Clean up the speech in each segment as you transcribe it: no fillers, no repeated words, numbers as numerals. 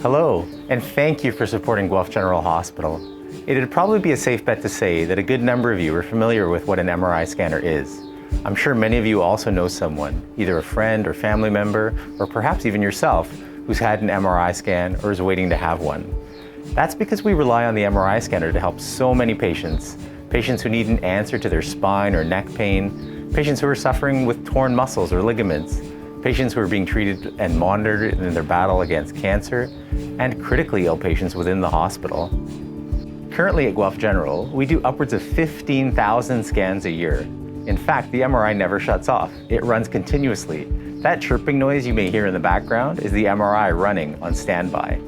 Hello, and thank you for supporting Guelph General Hospital. It'd probably be a safe bet to say that a good number of you are familiar with what an MRI scanner is. I'm sure many of you also know someone, either a friend or family member, or perhaps even yourself, who's had an MRI scan or is waiting to have one. That's because we rely on the MRI scanner to help so many patients who need an answer to their spine or neck pain, patients who are suffering with torn muscles or ligaments, patients who are being treated and monitored in their battle against cancer, and critically ill patients within the hospital. Currently at Guelph General, we do upwards of 15,000 scans a year. In fact, the MRI never shuts off. It runs continuously. That chirping noise you may hear in the background is the MRI running on standby.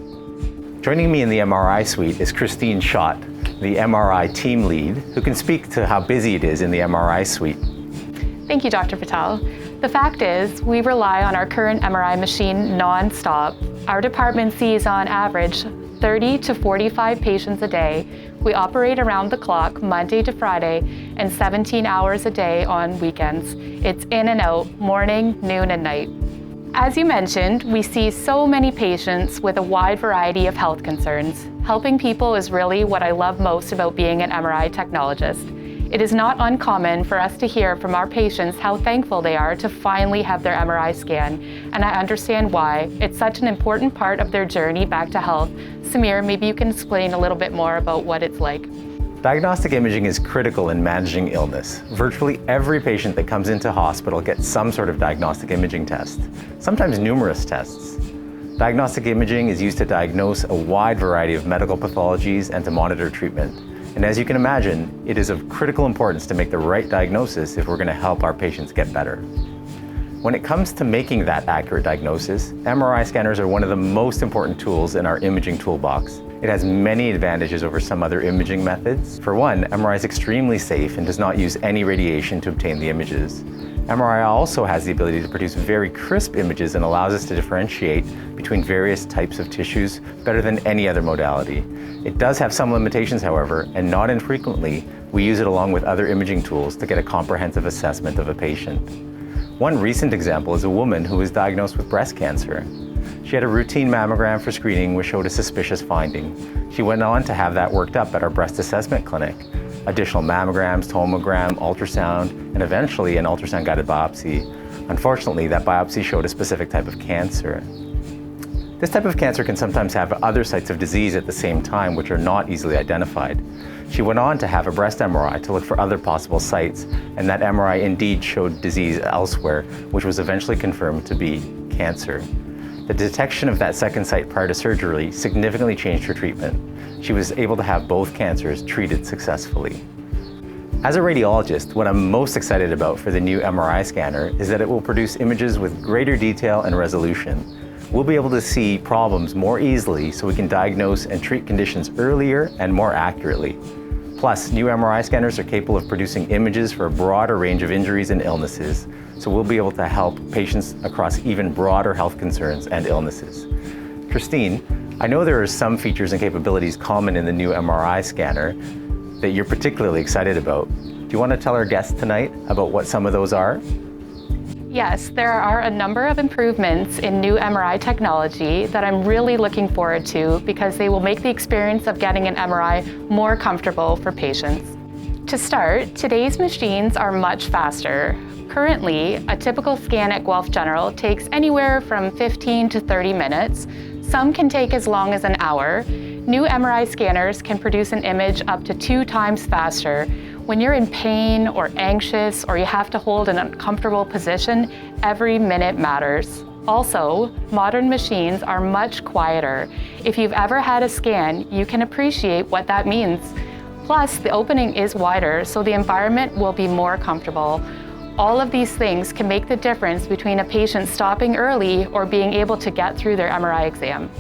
Joining me in the MRI suite is Christine Schott, the MRI Team Lead, who can speak to how busy it is in the MRI suite. Thank you, Dr. Patel. The fact is, we rely on our current MRI machine non-stop. Our department sees on average 30 to 45 patients a day. We operate around the clock, Monday to Friday, and 17 hours a day on weekends. It's in and out, morning, noon, and night. As you mentioned, we see so many patients with a wide variety of health concerns. Helping people is really what I love most about being an MRI technologist. It is not uncommon for us to hear from our patients how thankful they are to finally have their MRI scan, and I understand why. It's such an important part of their journey back to health. Samir, maybe you can explain a little bit more about what it's like. Diagnostic imaging is critical in managing illness. Virtually every patient that comes into hospital gets some sort of diagnostic imaging test, sometimes numerous tests. Diagnostic imaging is used to diagnose a wide variety of medical pathologies and to monitor treatment. And as you can imagine, it is of critical importance to make the right diagnosis if we're going to help our patients get better. When it comes to making that accurate diagnosis, MRI scanners are one of the most important tools in our imaging toolbox. It has many advantages over some other imaging methods. For one, MRI is extremely safe and does not use any radiation to obtain the images. MRI also has the ability to produce very crisp images and allows us to differentiate between various types of tissues better than any other modality. It does have some limitations, however, and not infrequently, we use it along with other imaging tools to get a comprehensive assessment of a patient. One recent example is a woman who was diagnosed with breast cancer. She had a routine mammogram for screening which showed a suspicious finding. She went on to have that worked up at our breast assessment clinic. Additional mammograms, tomogram, ultrasound, and eventually an ultrasound-guided biopsy. Unfortunately, that biopsy showed a specific type of cancer. This type of cancer can sometimes have other sites of disease at the same time which are not easily identified. She went on to have a breast MRI to look for other possible sites, and that MRI indeed showed disease elsewhere, which was eventually confirmed to be cancer. The detection of that second site prior to surgery significantly changed her treatment. She was able to have both cancers treated successfully. As a radiologist, what I'm most excited about for the new MRI scanner is that it will produce images with greater detail and resolution. We'll be able to see problems more easily so we can diagnose and treat conditions earlier and more accurately. Plus, new MRI scanners are capable of producing images for a broader range of injuries and illnesses, so we'll be able to help patients across even broader health concerns and illnesses. Christine, I know there are some features and capabilities common in the new MRI scanner that you're particularly excited about. Do you want to tell our guests tonight about what some of those are? Yes, there are a number of improvements in new MRI technology that I'm really looking forward to because they will make the experience of getting an MRI more comfortable for patients. To start, today's machines are much faster. Currently, a typical scan at Guelph General takes anywhere from 15 to 30 minutes. Some can take as long as an hour. New MRI scanners can produce an image up to 2 times faster. When you're in pain or anxious or you have to hold an uncomfortable position, every minute matters. Also, modern machines are much quieter. If you've ever had a scan, you can appreciate what that means. Plus, the opening is wider, so the environment will be more comfortable. All of these things can make the difference between a patient stopping early or being able to get through their MRI exam.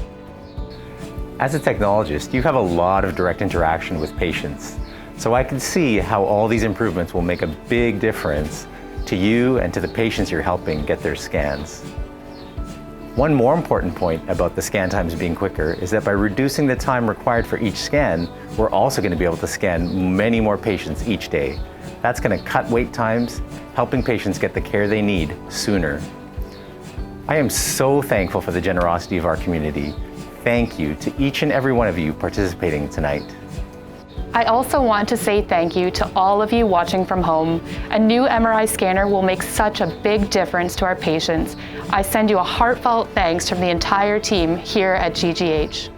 As a technologist, you have a lot of direct interaction with patients. So I can see how all these improvements will make a big difference to you and to the patients you're helping get their scans. One more important point about the scan times being quicker is that by reducing the time required for each scan, we're also going to be able to scan many more patients each day. That's going to cut wait times, helping patients get the care they need sooner. I am so thankful for the generosity of our community. thank you to each and every one of you participating tonight. I also want to say thank you to all of you watching from home. A new MRI scanner will make such a big difference to our patients. I send you a heartfelt thanks from the entire team here at GGH.